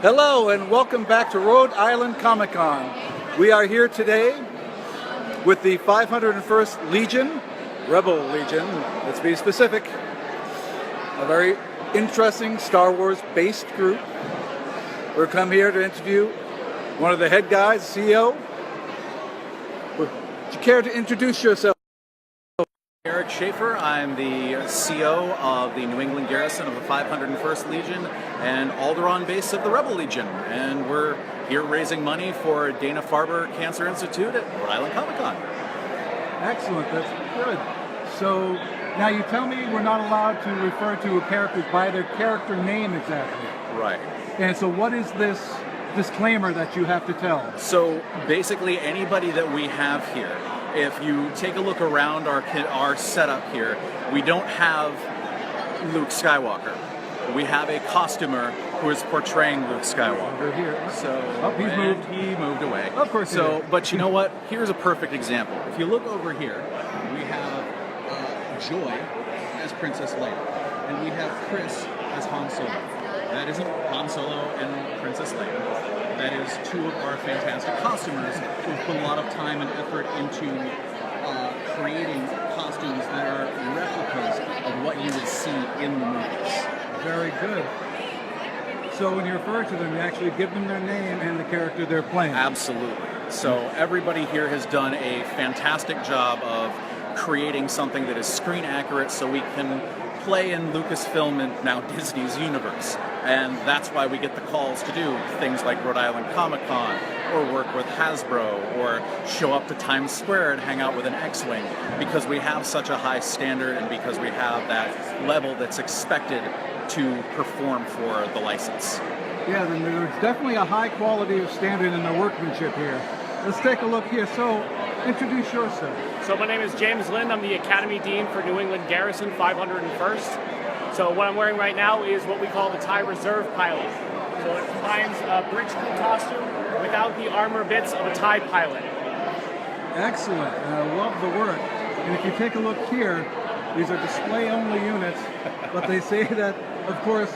Hello and welcome back to Rhode Island Comic Con. We are here today with the 501st Legion, Rebel Legion, let's be specific. A very interesting Star Wars based group. We're come here to interview one of the head guys, CEO. Would you care to introduce yourself? Eric Schaefer. I'm the CO of the New England Garrison of the 501st Legion and Alderaan base of the Rebel Legion. And we're here raising money for Dana-Farber Cancer Institute at Rhode Island Comic Con. Excellent, that's good. So now you tell me we're not allowed to refer to a character by their character name exactly. Right. And so what is this disclaimer that you have to tell? So basically anybody that we have here, if you take a look around our setup here, we don't have Luke Skywalker. We have a costumer who is portraying Luke Skywalker. Over here. So He moved away. Of course. So, but you know what? Here's a perfect example. If you look over here, we have Joy as Princess Leia, and we have Chris as Han Solo. That isn't Han Solo and Princess Leia. That is two of our fantastic costumers who have put a lot of time and effort into creating costumes that are replicas of what you would see in the movies. Very good. So when you refer to them, you actually give them their name and the character they're playing. Absolutely. So everybody here has done a fantastic job of creating something that is screen accurate so we can play in Lucasfilm and now Disney's universe. And that's why we get the calls to do things like Rhode Island Comic Con, or work with Hasbro, or show up to Times Square and hang out with an X-Wing, because we have such a high standard and because we have that level that's expected to perform for the license. Yeah, then there's definitely a high quality of standard in the workmanship here. Let's take a look here. So, introduce yourself. So my name is James Lind. I'm the Academy Dean for New England Garrison 501st. So what I'm wearing right now is what we call the TIE Reserve Pilot. So it combines a bridge crew costume without the armor bits of a TIE pilot. Excellent. I love the work. And if you take a look here, these are display-only units, but they say that, of course,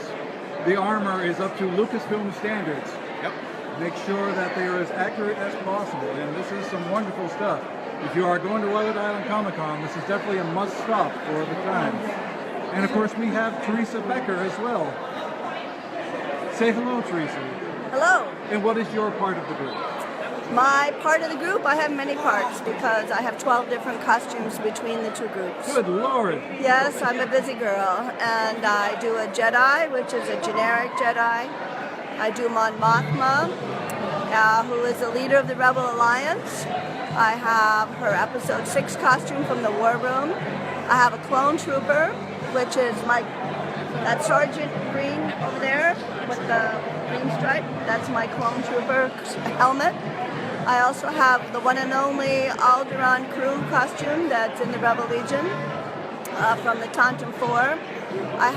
the armor is up to Lucasfilm standards. Yep. Make sure that they are as accurate as possible, and this is some wonderful stuff. If you are going to Rhode Island Comic Con, this is definitely a must-stop for the time. And of course, we have Teresa Becker as well. Say hello, Teresa. Hello. And what is your part of the group? My part of the group, I have many parts because I have 12 different costumes between the two groups. Good Lord. Yes, I'm a busy girl, and I do a Jedi, which is a generic Jedi. I do Mon Mothma, who is the leader of the Rebel Alliance. I have her Episode 6 costume from the War Room. I have a clone trooper, which is that Sergeant Green over there with the green stripe. That's my clone trooper helmet. I also have the one and only Alderaan crew costume that's in the Rebel Legion from the Taunton 4. I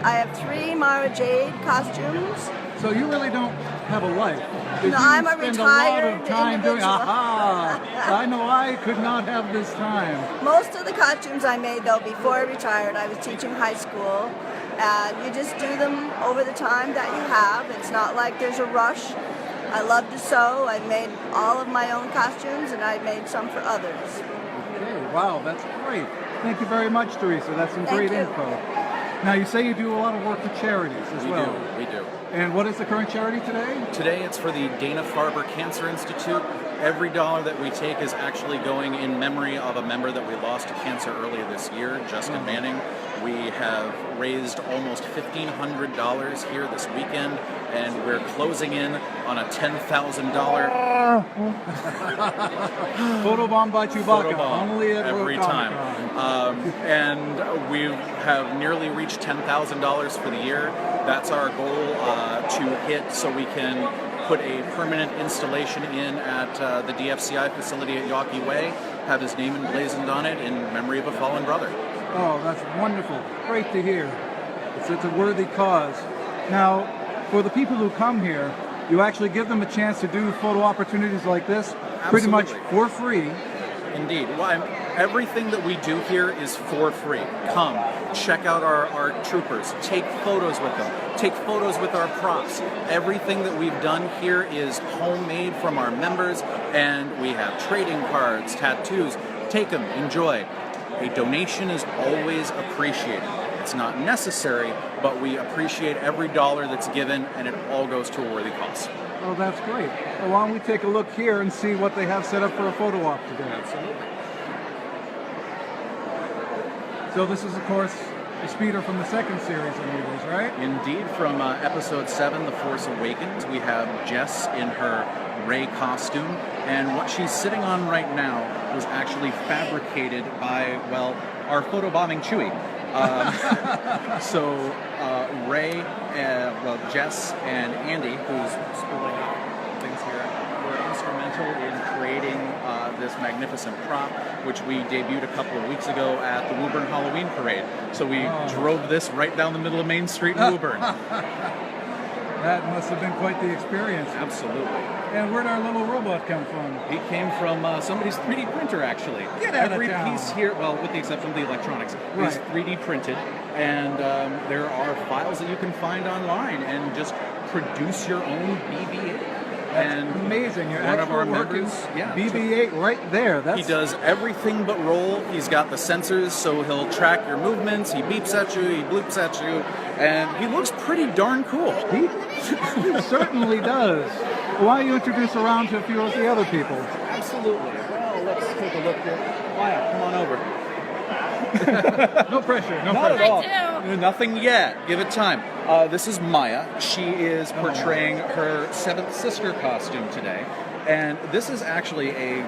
have 3 Mara Jade costumes. So you really don't have a life. No, I'm a retired spend a lot of time individual. doing. Aha! I know I could not have this time. Most of the costumes I made, though, before I retired, I was teaching high school, and you just do them over the time that you have. It's not like there's a rush. I love to sew. I made all of my own costumes, and I made some for others. Okay, wow, that's great. Thank you very much, Teresa. That's some great info. Now, you say you do a lot of work for charities as well. We do. And what is the current charity today? Today it's for the Dana-Farber Cancer Institute. Every dollar that we take is actually going in memory of a member that we lost to cancer earlier this year, Justin Manning. We have raised almost $1,500 here this weekend, and we're closing in on a $10,000 Photobomb by Chewbacca. photobomb Only at every Rhode time. And we have nearly reached $10,000 for the year. That's our goal to hit, so we can put a permanent installation in at the DFCI facility at Yawkey Way, have his name emblazoned on it in memory of a fallen brother. Oh, that's wonderful. Great to hear. It's a worthy cause. Now, for the people who come here, you actually give them a chance to do photo opportunities like this, pretty much for free. Indeed. Well, everything that we do here is for free. Come, check out our troopers, take photos with them, take photos with our props. Everything that we've done here is homemade from our members, and we have trading cards, tattoos. Take them, enjoy. A donation is always appreciated. It's not necessary, but we appreciate every dollar that's given, and it all goes to a worthy cause. Oh, that's great. Well, why don't we take a look here and see what they have set up for a photo op today? Absolutely. So this is, of course, the speeder from the second series of movies, right? Indeed, from episode 7, The Force Awakens, we have Jess in her Rey costume, and what she's sitting on right now was actually fabricated by, well, our photobombing Chewie. So Rey, Jess and Andy, who's spooling up things here, were instrumental in creating this magnificent prop, which we debuted a couple of weeks ago at the Woburn Halloween Parade. So we drove this right down the middle of Main Street in Woburn. That must have been quite the experience. Absolutely. And where'd our little robot come from? He came from somebody's 3D printer, actually. Get out of Every town. piece here, well, with the exception of the electronics, Right. is 3D printed, and there are files that you can find online and just produce your own BB-8. That's And amazing. Your one of our actual work members, is yeah, BB-8 right there. That's he does everything but roll. He's got the sensors, so he'll track your movements. He beeps at you, he bloops at you, and he looks pretty darn cool. He certainly does. Why don't you introduce around to a few of the other people? Absolutely. Well, let's take a look here. Maya, come on over. No pressure. No Not pressure. at all. I do. Nothing yet. Give it time. This is Maya. She is portraying her seventh sister costume today. And this is actually a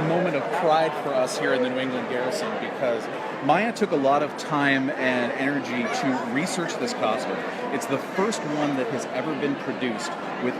moment of pride for us here in the New England Garrison because Maya took a lot of time and energy to research this costume. It's the first one that has ever been produced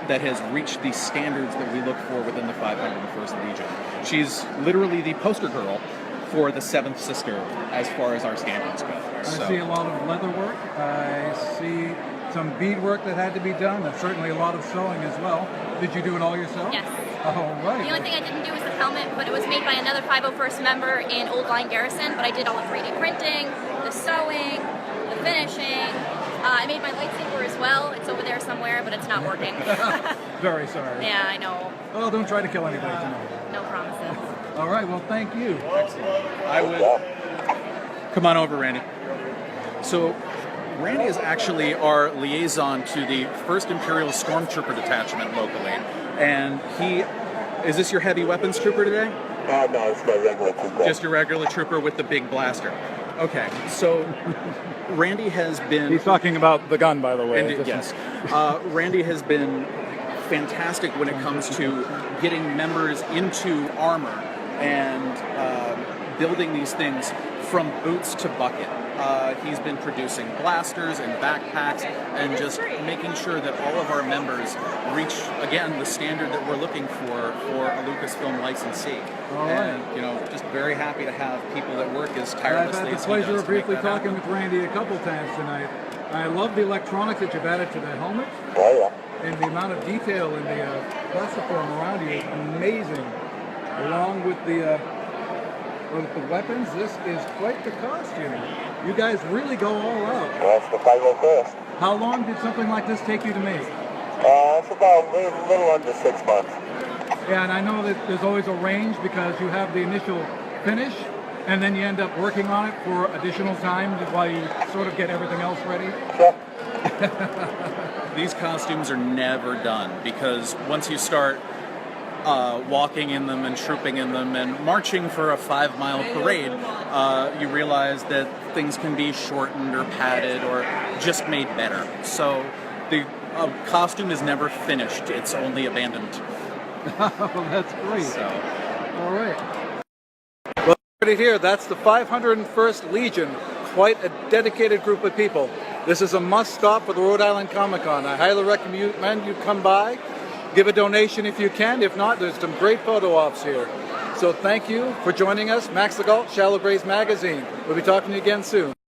that has reached the standards that we look for within the 501st Legion. She's literally the poster girl for the seventh sister as far as our standards go. I see a lot of leather work. I see some bead work that had to be done, and certainly a lot of sewing as well. Did you do it all yourself? Yes. All right. The only thing I didn't do was the helmet, but it was made by another 501st member in Old Line Garrison, but I did all the 3D printing, the sewing, the finishing. I made my lightsaber as well. It's over there somewhere, but it's not working. Very sorry. Yeah, I know. Oh, don't try to kill anybody tonight. No promises. All right, well, thank you. I would. Come on over, Randy. So, Randy is actually our liaison to the 1st Imperial Stormtrooper Detachment locally. And is this your heavy weapons trooper today? No, it's my regular trooper. Just your regular trooper with the big blaster. Okay, so Randy has been... He's talking about the gun, by the way. And yes. Randy has been fantastic when it comes to getting members into armor and building these things from boots to bucket. He's been producing blasters and backpacks and just making sure that all of our members reach, again, the standard that we're looking for a Lucasfilm licensee. And, just very happy to have people that work as I've tirelessly had the as he pleasure does of to make briefly that talking happen. with Randy a couple times tonight. I love the electronics that you've added to the helmet, Oh, yeah. and the amount of detail in the platform around you is amazing. Along with the weapons, this is quite the costume. You guys really go all out. That's the 501st. How long did something like this take you to make? It's about a little under 6 months. Yeah, and I know that there's always a range because you have the initial finish, and then you end up working on it for additional time while you sort of get everything else ready. Sure. These costumes are never done because once you start walking in them and trooping in them and marching for a 5-mile parade, you realize that things can be shortened or padded or just made better. So the costume is never finished, it's only abandoned. Oh, that's great. So, All right. Well, right here, that's the 501st Legion. Quite a dedicated group of people. This is a must stop for the Rhode Island Comic Con. I highly recommend you come by. Give a donation if you can. If not, there's some great photo ops here. So thank you for joining us. Max Legault, Shallow Grays Magazine. We'll be talking to you again soon.